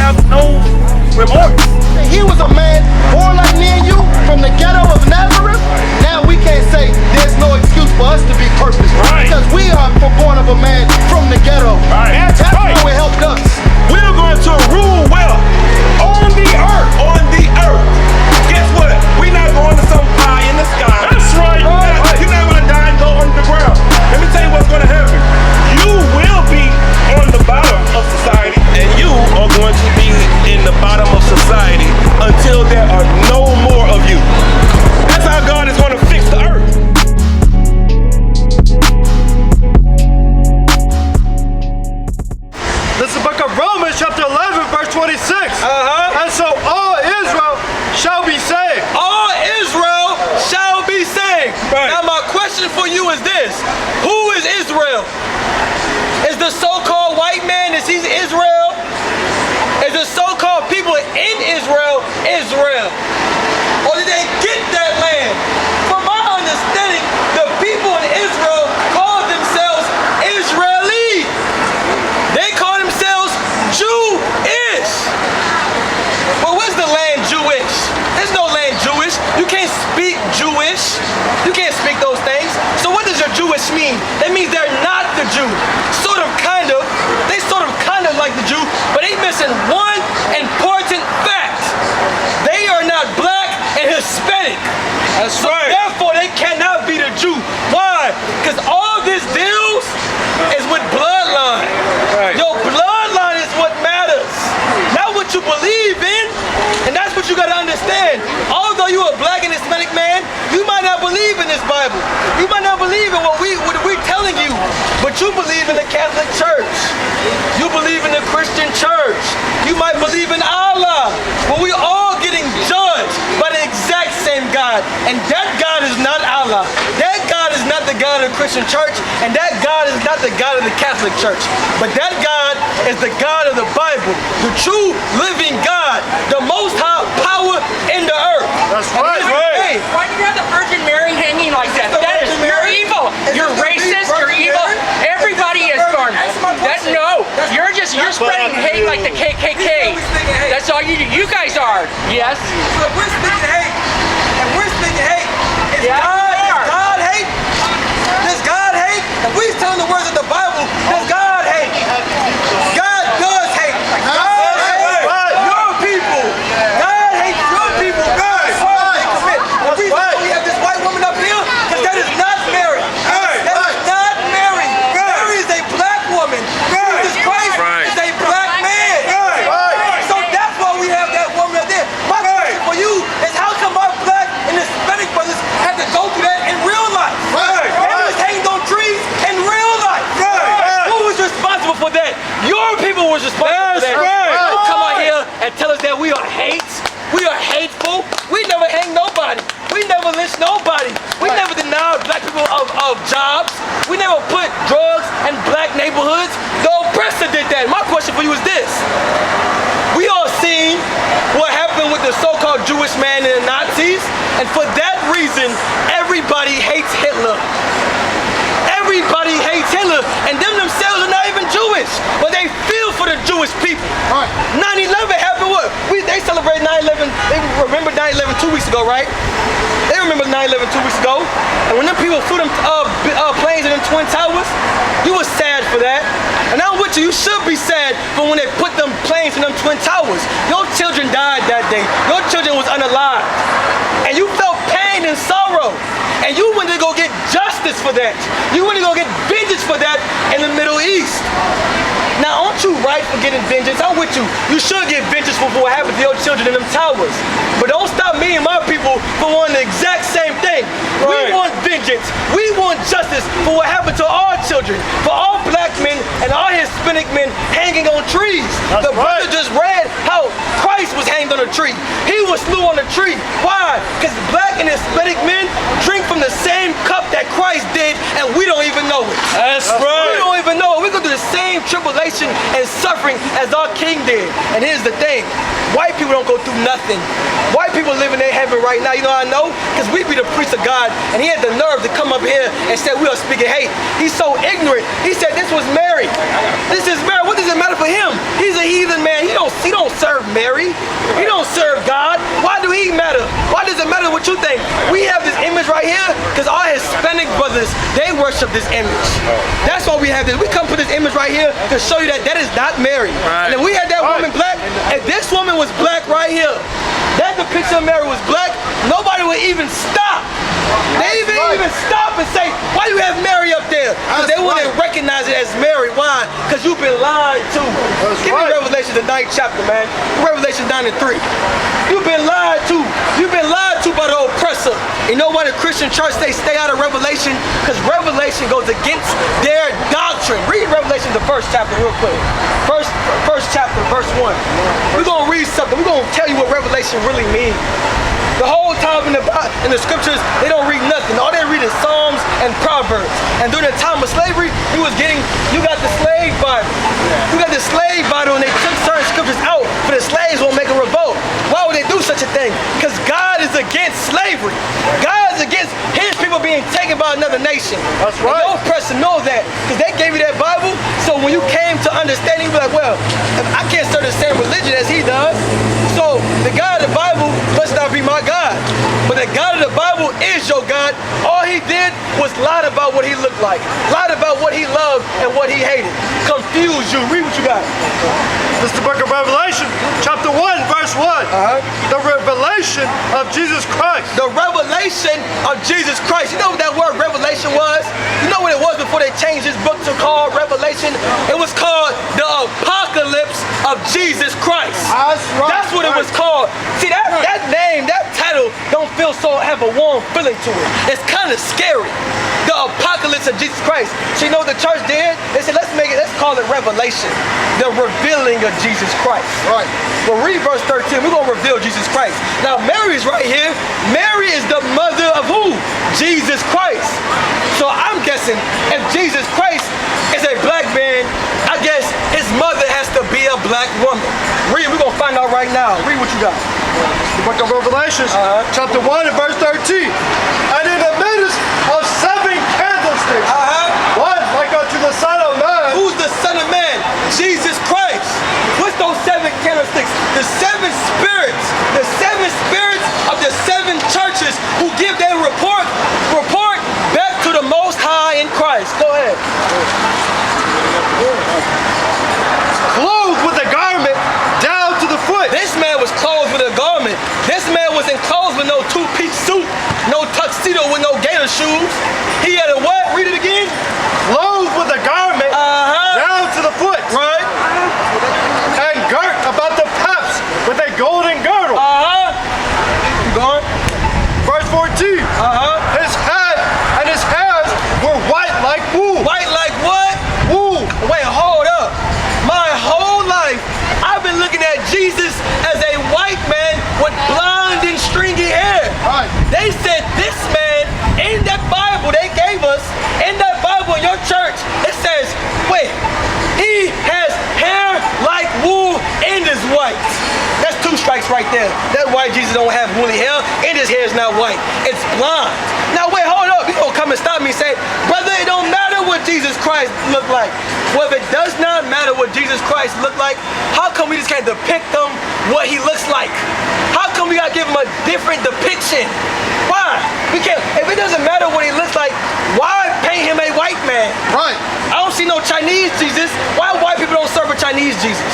have no remorse. He was a man born like me and you from the ghetto of Nazareth. Now we can't say there's no excuse for us to be purpose. Right. Because we are born of a man from the ghetto. Right. That's Right. how it helped us. We're going to rule well on the earth. On the earth. Guess what? We're not going to some pie in the sky. That's right. You're not going to die and go underground. Let me tell you what's going to happen. You will be on the bottom of society, and you are going to be in the bottom of society until there are no more of you. That's how God is going to fix the earth. This is the book of Romans chapter 11 verse 26. And so all Israel shall be saved. All Israel shall be saved. Right. Now my question for you is this. Who is Israel? Is the so-called white man, is he Israel? Is the so-called people in Israel, Israel? Or did they get that land? From my understanding, the people in Israel call themselves Israeli. They call themselves Jewish. But where's the land Jewish? There's no land Jewish. You can't speak Jewish. You can't speak those things. So what does your Jewish mean? That means they're not the Jew. Sort of, kind of. They sort of, kind of like the Jew, but they missing one important fact. They are not black and Hispanic. That's So right. therefore, they cannot be the Jew. Why? Because all this deals is with bloodline. Right. Your bloodline is what matters, not what you believe in. And that's what you got to understand. Although you're a black and Hispanic man, you might not believe in this Bible. You might not believe in what we're telling you, but you believe in the Catholic Church. You believe in the Christian Church. You might believe in Allah. But we all getting judged by the exact same God. And that God is not Allah. That God is not the God of the Christian Church. And that God is not the God of the Catholic Church. But that God is the God of the Bible. The true living God. The most high power in the earth. That's right. Hey, Why do you have the Virgin Mary hanging like that? The That is Virgin you're Mary? evil. You're racist. You're evil. Everybody is garbage. No, you're spreading hate like the KKK. That's all you do. You guys are. Yes. So if we're speaking hate, and we're speaking hate, is Yeah, we are. God hate? Does God hate? If we're telling the words of the Bible, does God hate? God does hate. God hates your people. God hates your people. The reason why we have this white woman up here, because that is not Mary. That is not Mary. Mary is a black woman. Jesus Christ is a black man. So that's why we have that woman up there. My question for you is, how come our black and Hispanic brothers have to go through that in real life? They was hanged on trees in real life. Who was responsible for that? Your people was responsible for that. Don't come out here and tell us that we are hate. We are hateful. We never hang nobody. We never lynch nobody. We never denied black people of jobs. We never put drugs in black neighborhoods. The oppressor did that. My question for you is this. We all seen what happened with the so-called Jewish man and the Nazis. And for that reason, everybody hates Hitler. Everybody hates Hitler. And them themselves are not even Jewish. But they feel for the Jewish people. Right. 9/11 happened what? They celebrated 9/11. They remember 9/11 2 weeks ago, right? They remember 9/11 2 weeks ago. And when them people flew them planes in them Twin Towers, you was sad for that. And I'm with you. You should be sad for when they put them planes in them Twin Towers. Your children died that day. Your children was unalived. And you felt pain and sorrow. And you went to go get justice for that. You went to go get vengeance for that in the Middle East. Now, aren't you right for getting vengeance? I'm with you. You should get vengeance for what happened to your children in them towers. But don't stop me and my people from wanting the exact same thing. We want vengeance. We want justice for what happened to our children, for all black men and all Hispanic men hanging on trees. The brother just read how Christ was hanged on a tree. He was slew on a tree. Why? Because black and Hispanic men drink from the same cup that Christ did, and we don't even know it. That's right. We don't even know it. We're going through the same tribulation and suffering as our King did. And here's the thing. White people don't go through nothing. White people live in their heaven right now. You know how I know? Because we be the priest of God, and he had the nerve to come up here and say we are speaking hate. He's so ignorant. He said this was Mary. This is Mary. What does it matter for him? He's a heathen man. He don't see He don't serve Mary. He don't serve God. Why do he matter? Why does it matter what you think? We have this image right here because our Hispanic brothers, they worship this image. That's why we have this. We come put this image right here to show you that that is not Mary. Right. And if we had that woman black, if this woman was black right here, that depiction of Mary was black, nobody would even stop. They even stop and say, why you have Mary up there? Because they wouldn't recognize it as Mary. Why? Because you've been lied to. Give me Revelation, the 9th chapter, man. Revelation 9 and 3. You've been lied to. You've been lied to by the oppressor. You know why the Christian church, they stay out of Revelation? Because Revelation goes against their doctrine. Read Revelation, the 1st chapter, real quick. First chapter, verse 1. We're going to read something. We're going to tell you what Revelation really means. The whole time in the scriptures, they don't read nothing. All they read is Psalms and Proverbs. And during the time of slavery, you got the slave Bible. You got the slave Bible, and they took certain scriptures out, but the slaves won't make a revolt. Why would they do such a thing? Because God is against slavery. God is against his people being taken by another nation. That's right. And your oppressor knows that, because they gave you that Bible, so when you came to understand, you be like, well, I can't serve the same religion as he does. So the God of the Bible must not be my God. But the God of the Bible is your God. All he did was lie about what he looked like. Lied about what he loved and what he hated. Confuse you. Read what you got. This is the book of Revelation, chapter 1, verse 1. The revelation of Jesus Christ. The revelation of Jesus Christ. You know what that word revelation was? You know what it was before they changed this book to call Revelation? It was called the apocalypse of Jesus Christ. That's right. That's what it was called. See, that name, that title don't feel so, have a warm feeling to it. It's kind of scary. The apocalypse of Jesus Christ. So you know what the church did? They said, let's call it Revelation. The revealing of Jesus Christ. Right. Well, read verse 13. We're going to reveal Jesus Christ. Now, Mary's right here. Mary is the mother of who? Jesus Christ. So I'm guessing if Jesus Christ is a black man, I guess his mother has to be a black woman. Read, we're going to find out right now. Read what you got. The book of Revelation, chapter 1 and verse 13. And in the midst of 7 candlesticks, one like unto the Son of Man. Who's the Son of Man? Jesus Christ. What's those 7 candlesticks? The 7 spirits. The 7 spirits of the 7 churches who give their report back to the Most High in Christ. Go ahead. Clothed with a garment down to the foot. This man was clothed with a garment. This man wasn't clothed with no 2-piece suit, no tuxedo with no gator shoes. He had a what? Read it again. Clothed with a garment down to the foot. Right. And girt about the paps with a golden girdle. Keep going. Verse 14. His head and his hairs were white like wool. White like what? Wool. Wait, hold up. My whole life, I've been looking at Jesus as a white man with blonde and stringy hair. Right. They said this man, in that Bible they gave us, in that Bible in your church, it says, wait, he has hair like wool and is white. That's 2 strikes right there. That white Jesus don't have woolly hair, and his hair is not white. It's blonde. Now wait, hold up. You gonna come and stop me and say, brother, it don't matter what Jesus Christ looked like. Well, if it does not matter what Jesus Christ looked like, how come we just can't depict him what he looks like? How come we gotta give him a different depiction? Why? We can't. If it doesn't matter what he looks like, why paint him a white man? Right. I don't see no Chinese Jesus. Why white people don't serve a Chinese Jesus?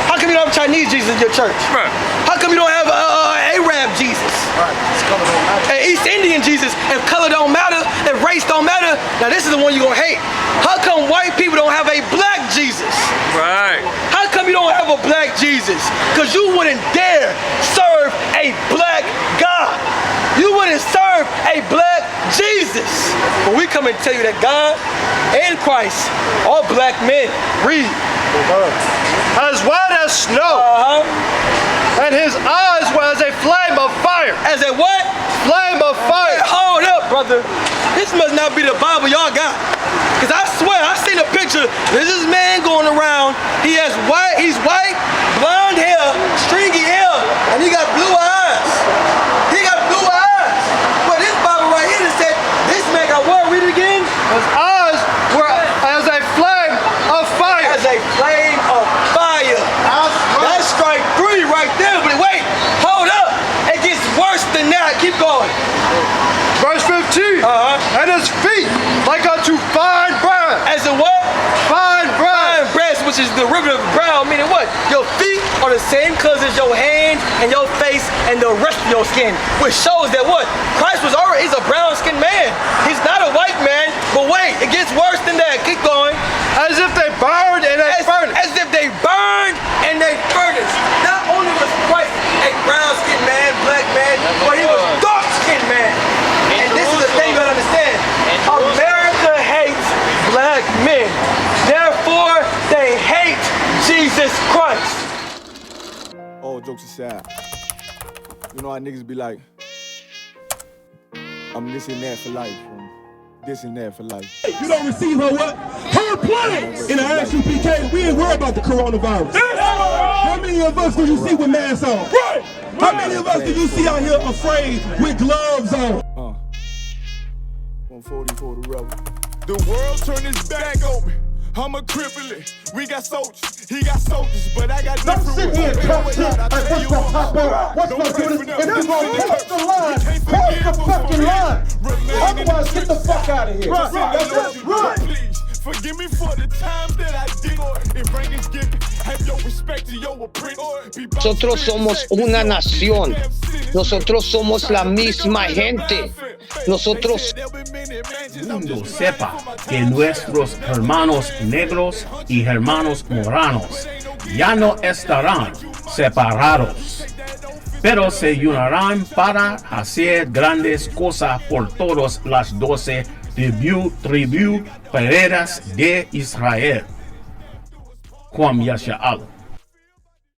How come you don't have Chinese Jesus in your church? Right. How come you don't have Arab Jesus? Right. It's color don't matter. An East Indian Jesus? If color don't matter, if race don't matter, now this is the one you're gonna hate. How come white people don't have a black Jesus? Right. How come you don't have a black Jesus? Because you wouldn't dare serve a black God. You wouldn't serve a black Jesus. But we come and tell you that God and Christ are black men. Read. As white as snow. And his eyes were as a flame of fire. As a what? Flame of fire. Hey, hold up, brother. This must not be the Bible y'all got. Because I swear, I seen a picture. There's this man going around. He's white, blonde hair, stringy hair, and he got blue eyes. He got blue eyes. But this Bible right here that said, this man got what? Read it again. His eyes were as a flame of fire. As a flame of fire. That's which is the ribbon of brown, meaning what? Your feet are the same colors as your hands and your face and the rest of your skin, which shows that what? Christ was already, he's a brown-skinned man. He's not a white man, but wait, it gets worse than that. Keep going. As if they burned and they furnace. As if they burned and they furnace. Not only was Christ a brown-skinned man, black man, but he was dark-skinned man. And this is the thing you gotta understand. America hates black men. Therefore, they hate Jesus Christ. All jokes aside, you know how niggas be like, I'm this and that for life, this and that for life. You don't receive her what? Her plan in the Isupk. We ain't worried about the coronavirus. How many of us do you see with masks on? Right. How many of us do you see out here afraid with gloves on? 140 for the rebel. The world turned its back on me. I'm a cripple. We got soldiers, he got soldiers, but I got different. Don't sit here and talk shit like what's gonna pop up, what's gonna do this. If you're gonna cross the line, cross the fucking line. Otherwise, get the fuck out of here. Right. Please, forgive me for the time that I did. If rank is given, have your respect to your prince. Nosotros somos una nación. Nosotros somos la misma gente. Nosotros mundo sepa que nuestros hermanos negros y hermanos moranos ya no estarán separados, pero se unirán para hacer grandes cosas por todas las 12 tribus peredas de Israel. Juan Yasha'al.